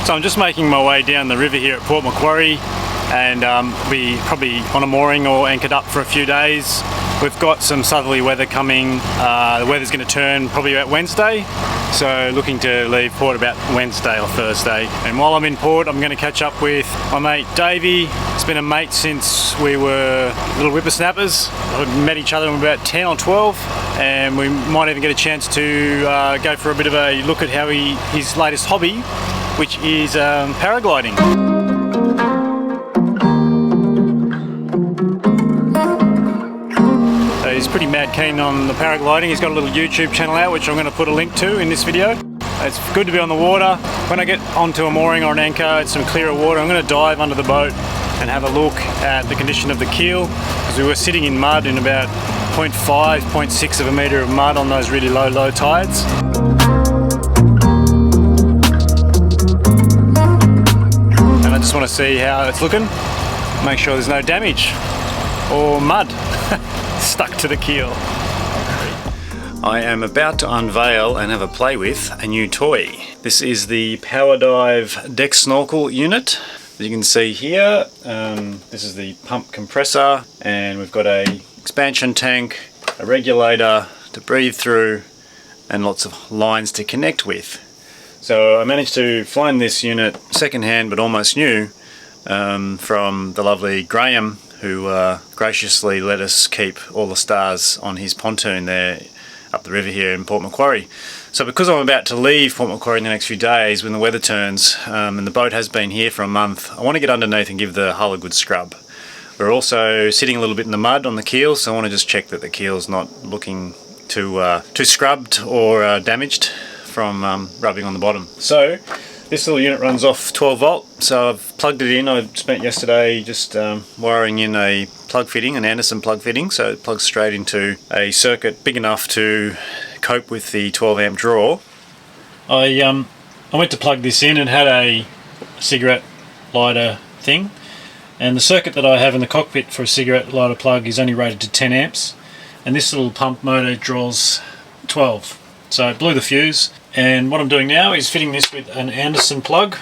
So I'm just making my way down the river here at Port Macquarie, and be probably on a mooring or anchored up for a few days. We've got some southerly weather coming. The weather's going to turn probably about Wednesday, so looking to leave port about Wednesday or Thursday. And while I'm in port, I'm going to catch up with my mate Davey. It's been a mate since we were little whippersnappers. We met each other when we were about 10 or 12, and we might even get a chance to go for a bit of a look at how his latest hobby, which is paragliding. So he's pretty mad keen on the paragliding. He's got a little YouTube channel out, which I'm going to put a link to in this video. It's good to be on the water. When I get onto a mooring or an anchor, it's some clearer water, I'm going to dive under the boat and have a look at the condition of the keel, because we were sitting in mud in about 0.5, 0.6 of a metre of mud on those really low tides. I just want to see how it's looking, make sure there's no damage or mud stuck to the keel. I am about to unveil and have a play with a new toy. This is the Powerdive deck snorkel unit. As you can see here, this is the pump compressor, and we've got a expansion tank, a regulator to breathe through, and lots of lines to connect with. So I managed to find this unit secondhand but almost new from the lovely Graham, who graciously let us keep all the stars on his pontoon there up the river here in Port Macquarie. So because I'm about to leave Port Macquarie in the next few days when the weather turns, and the boat has been here for a month, I want to get underneath and give the hull a good scrub. We're also sitting a little bit in the mud on the keel, so I want to just check that the keel's not looking too scrubbed or damaged from rubbing on the bottom. So this little unit runs off 12 volt, so I've plugged it in. I spent yesterday just wiring in a plug fitting, an Anderson plug fitting, so it plugs straight into a circuit big enough to cope with the 12 amp draw. I went to plug this in and had a cigarette lighter thing, and the circuit that I have in the cockpit for a cigarette lighter plug is only rated to 10 amps, and this little pump motor draws 12. So I blew the fuse, and what I'm doing now is fitting this with an Anderson plug.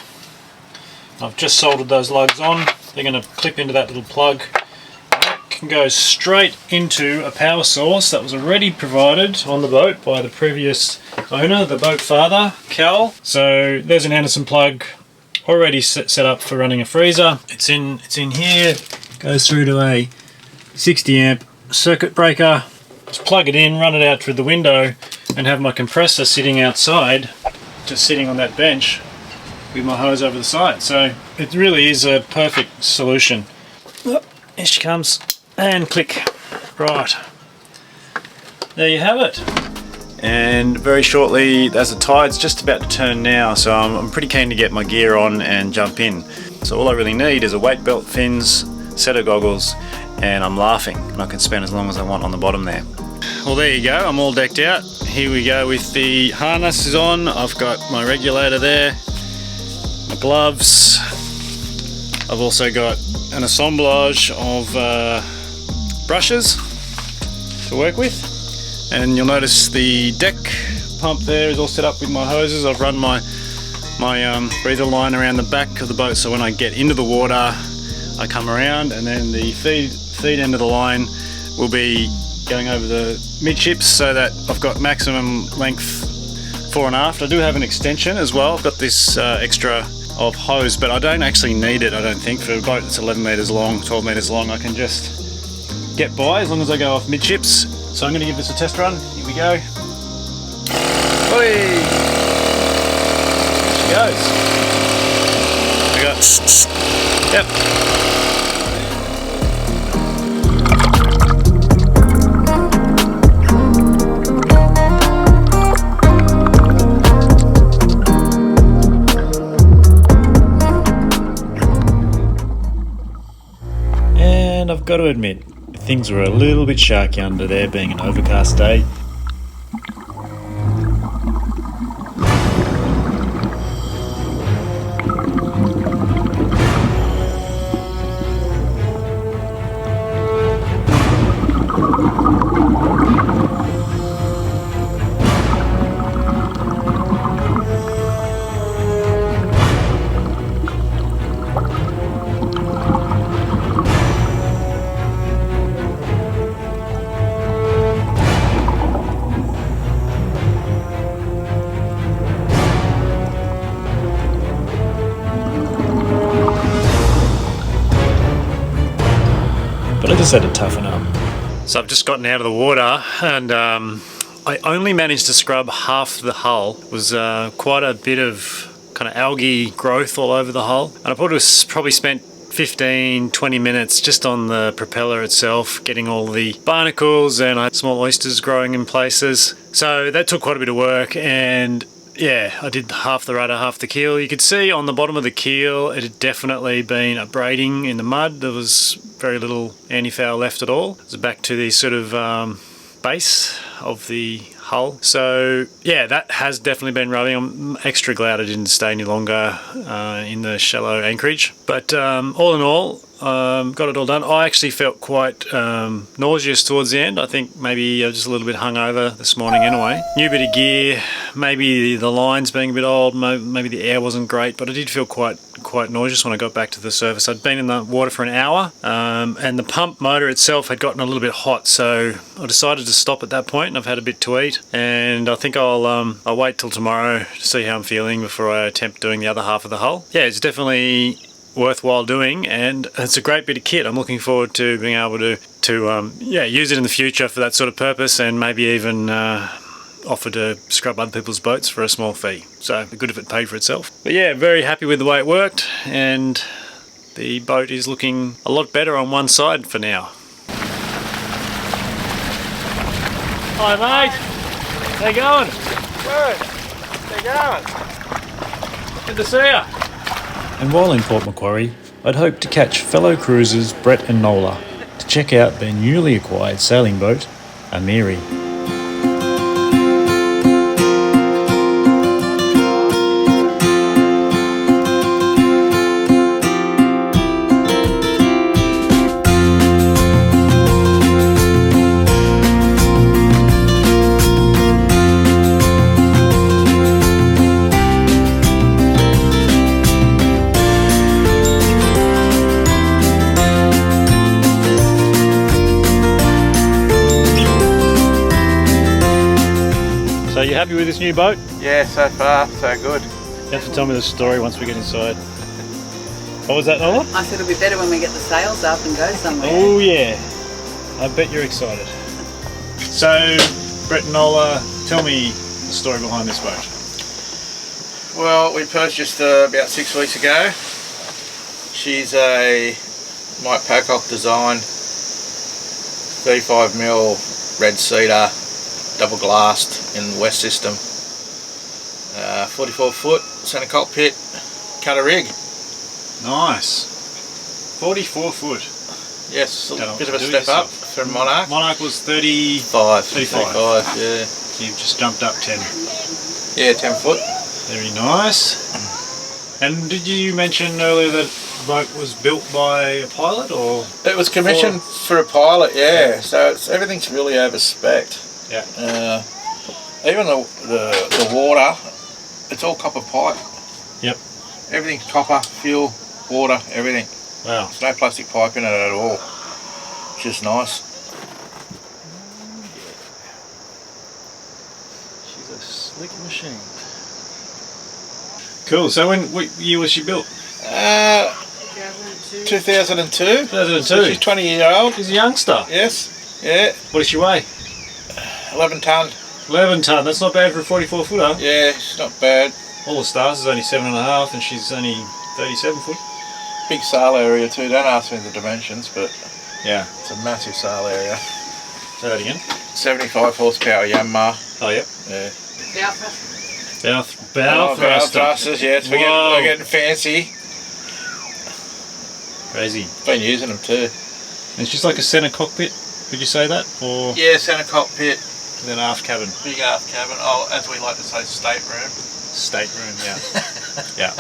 I've just soldered those lugs on. They're going to clip into that little plug. And that can go straight into a power source that was already provided on the boat by the previous owner, the boat father, Cal. So there's an Anderson plug already set up for running a freezer. It's in here, goes through to a 60 amp circuit breaker. Just plug it in, run it out through the window, and have my compressor sitting outside, just sitting on that bench with my hose over the side. So it really is a perfect solution. Oh, here she comes, and click. Right, there you have it. And very shortly, as the tide's just about to turn now, so I'm pretty keen to get my gear on and jump in. So all I really need is a weight belt, fins, set of goggles, and I'm laughing, and I can spend as long as I want on the bottom there. Well, there you go, I'm all decked out. Here we go with the harnesses on. I've got my regulator there, my gloves. I've also got an assemblage of brushes to work with. And you'll notice the deck pump there is all set up with my hoses. I've run my breather line around the back of the boat, so when I get into the water, I come around, and then the feed end of the line will be going over the midships, so that I've got maximum length fore and aft. I do have an extension as well. I've got this extra of hose, but I don't actually need it, I don't think. For a boat that's 11 metres long, 12 metres long, I can just get by as long as I go off midships. So I'm going to give this a test run. Here we go. Oi! There she goes. We got. Yep. And I've got to admit, things were a little bit sharky under there, being an overcast day. but I just had to toughen up. So I've just gotten out of the water, and I only managed to scrub half the hull. It was quite a bit of kind of algae growth all over the hull, and I probably spent 15-20 minutes just on the propeller itself, getting all the barnacles, and I had small oysters growing in places. So that took quite a bit of work, and yeah, I did half the rudder, half the keel. You could see on the bottom of the keel it had definitely been abrading in the mud. There was very little anti-foul left at all. It was back to the sort of base of the hull. So yeah, that has definitely been rubbing. I'm extra glad I didn't stay any longer in the shallow anchorage. But all in all, got it all done. I actually felt quite nauseous towards the end. I think maybe I was just a little bit hungover this morning anyway. New bit of gear, maybe the lines being a bit old, maybe the air wasn't great, but I did feel quite nauseous when I got back to the surface. I'd been in the water for an hour, and the pump motor itself had gotten a little bit hot, so I decided to stop at that point, and I've had a bit to eat, and I think I'll wait till tomorrow to see how I'm feeling before I attempt doing the other half of the hull. Yeah, it's definitely worthwhile doing, and it's a great bit of kit. I'm looking forward to being able to use it in the future for that sort of purpose, and maybe even offer to scrub other people's boats for a small fee. So it'd be good if it paid for itself. But yeah, very happy with the way it worked, and the boat is looking a lot better on one side for now. Hi mate, how you going? Good. How you going? Good to see ya. And while in Port Macquarie, I'd hoped to catch fellow cruisers Brett and Noela to check out their newly acquired sailing boat, Amiri. So you happy with this new boat? Yeah, so far, so good. You have to tell me the story once we get inside. What was that, Nola? I said it'll be better when we get the sails up and go somewhere. Oh yeah, I bet you're excited. So, Brett and Nola, tell me the story behind this boat. Well, we purchased about 6 weeks ago. She's a Mike Pacock design, 35mm red cedar, double glassed in the west system. 44 foot centre cockpit, cutter rig. Nice. 44 foot. Yes, a Don't bit know of a what to do step up yourself. from Monarch. Monarch was 35. 35, yeah. You've just jumped up 10. Yeah, 10 foot. Very nice. And did you mention earlier that the boat was built by a pilot, or? It was commissioned for a pilot, yeah. So everything's really over spec. Yeah. Even the water, it's all copper pipe. Yep. Everything's copper, fuel, water, everything. Wow. There's no plastic pipe in it at all. It's just nice. She's a slick machine. Cool. So what year was she built? 2002. 2002. So she's 20 years old. She's a youngster. Yes. Yeah. What does she weigh? 11 tonne. 11 tonne. That's not bad for a 44 footer. Yeah, it's not bad. All the stars is only 7.5, and she's only 37 foot. Big sail area too. Don't ask me the dimensions, but Yeah. it's a massive sail area. Say that again. 75 horsepower Yamaha. Oh, yep. Yeah. Bow thruster. thrusters, yes. We're getting fancy. Crazy. Been using them too. And she's like a centre cockpit. Would you say that? Or Yeah, centre cockpit, then aft cabin? big aft cabin. Oh, as we like to say, stateroom. Stateroom, yeah. Yeah.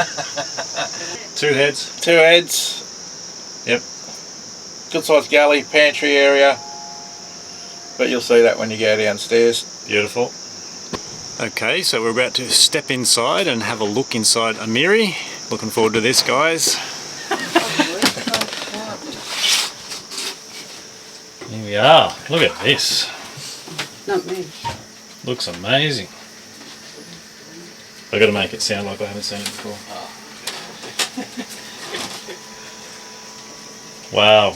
2 heads. 2 heads. Yep. Good sized galley, pantry area. But you'll see that when you go downstairs. Beautiful. Okay, so we're about to step inside and have a look inside Amiri. Looking forward to this, guys. Here we are. Look at this. Not me. Looks amazing. I've got to make it sound like I haven't seen it before. Wow.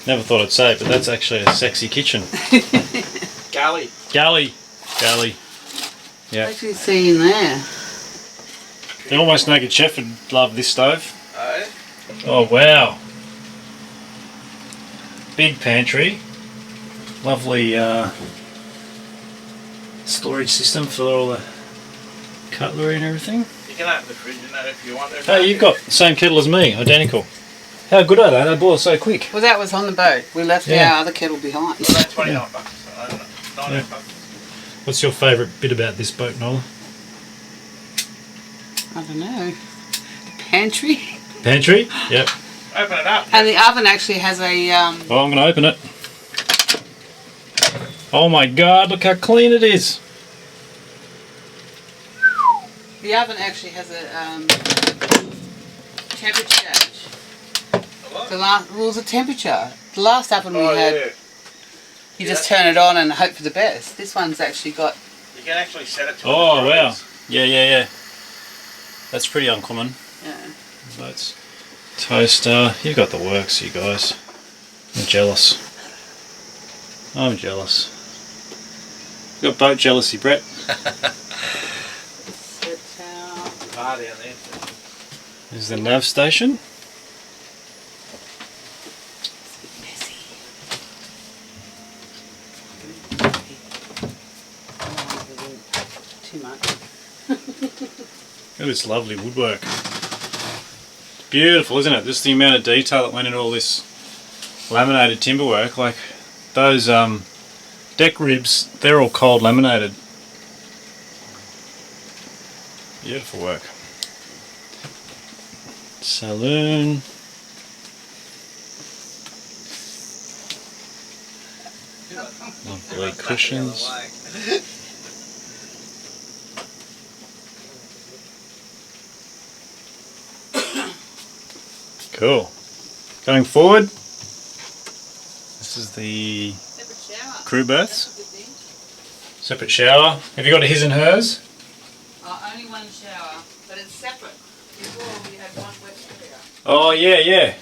Never thought I'd say it, but that's actually a sexy kitchen. Galley. Galley. Yeah. What do you see in there? The Almost Naked Chef would love this stove. Oh. Oh wow. Big pantry. Lovely storage system for all the cutlery and everything. You can open the fridge, you know, if you want. Hey, you've got the same kettle as me, identical. How good are they? They boil so quick. Well, that was on the boat. We left our other kettle behind. Well, that's $29. So $19. What's your favourite bit about this boat, Nola? I don't know. Pantry. Pantry? Yep. Open it up. And the oven actually has a... Oh, I'm going to open it. Oh my God, look how clean it is. The oven actually has a temperature gauge. The temperature. The last oven we had, you just turn it on and hope for the best. This one's actually got... You can actually set it to... Oh wow. Yeah. That's pretty uncommon. Yeah. That's toaster. You've got the works, you guys. I'm jealous. I'm jealous. You've got boat jealousy, Brett. Set towel. Bar down there. There's the nav station. Too much. Look at this lovely woodwork. It's beautiful, isn't it? Just the amount of detail that went into all this laminated timber work. Like those deck ribs, they're all cold laminated. Beautiful work. Saloon. Lovely cushions. Cool. Going forward, this is the crew berths. Separate shower. Have you got a his and hers? Only one shower, but it's separate. Before we had one wet area. Oh yeah.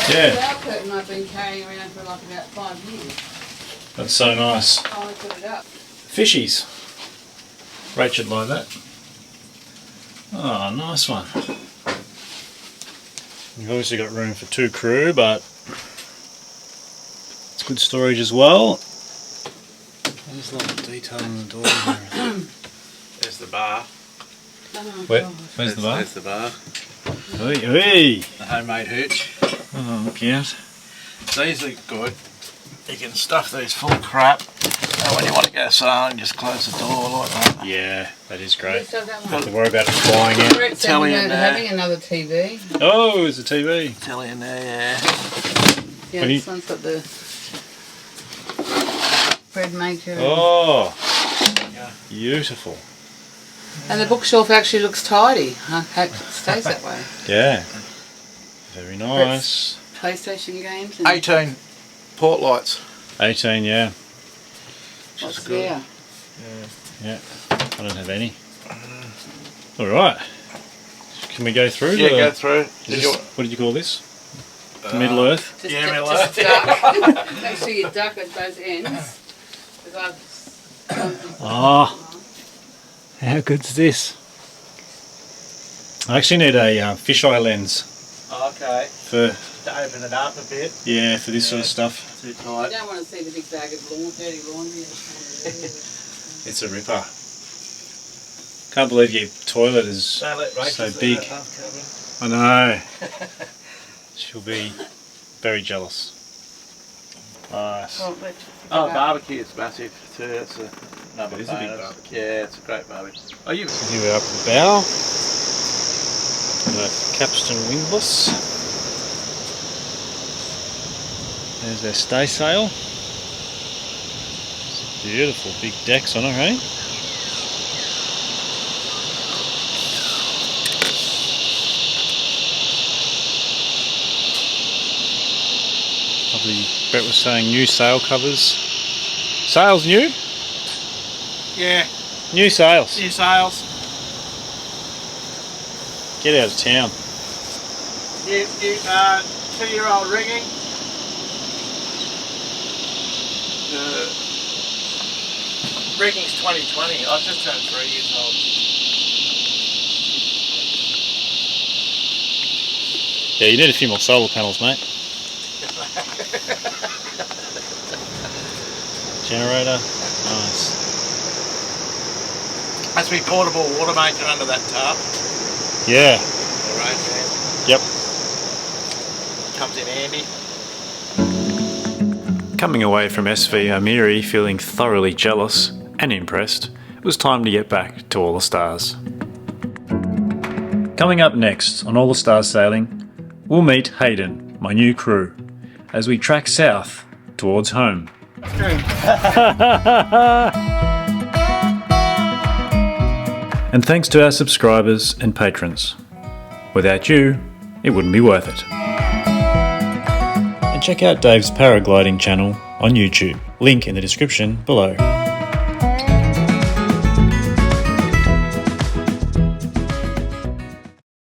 That shower curtain I've been carrying around for like about 5 years. That's so nice. I want to put it up. Fishies. Rachel like that. Oh, nice one. You've obviously got room for 2 crew, but it's good storage as well. There's a lot of detail on the door and everything. There's the bar. Where's the bar? There's the bar. Hey. The homemade hooch. Oh, look out. These are good. You can stuff these full of crap. And when you want to go sailing, just close the door like that. Yeah, that is great. So that Don't one. have to worry about it flying out. Brett's Telly in there. having another TV. Oh, there's a TV. Telly in there, yeah. Yeah, What do you- this one's got the bread maker. Oh, Yeah. beautiful. And the bookshelf actually looks tidy. I hope it stays that way. Yeah. Very nice. PlayStation games. And 18 port lights. 18, yeah. what's good. there? Yeah. I don't have any. Alright. Can we go through? Yeah, the- go through. is this- what did you call this? Middle Earth? Just, Yeah, just, Middle just Earth. duck. Make sure you duck at both ends. 'Cause I've done some- Ah. How good's this? I actually need a fisheye lens Okay. for To open it up a bit. for this sort of stuff. Too You tight. don't want to see the big bag of dirty laundry. It's a ripper. Can't believe your toilet is Don't let Rachel so see big. that half I know. She'll be very jealous. Nice. Oh, barbecue is massive too. That's another It is a big bonus. barbecue. Yeah, it's a great barbecue. Oh, you. Here we're up the bow. The capstan wingless. There's their staysail. Beautiful big decks on it, hey? Probably Brett was saying new sail covers. Sails new? Yeah, New sails. new sails. Get out of town. New 2-year-old rigging. The rigging's 2020. I've just turned 3 years old. Yeah, you need a few more solar panels, mate. Generator, nice. Has to be portable water maker under that tarp. Yeah. Yep. Comes in handy. Coming away from SV Amiri feeling thoroughly jealous and impressed, it was time to get back to All the Stars. Coming up next on All the Stars Sailing, we'll meet Hayden, my new crew, as we track south towards home. And thanks to our subscribers and patrons. Without you, it wouldn't be worth it. And check out Dave's paragliding channel on YouTube, link in the description below.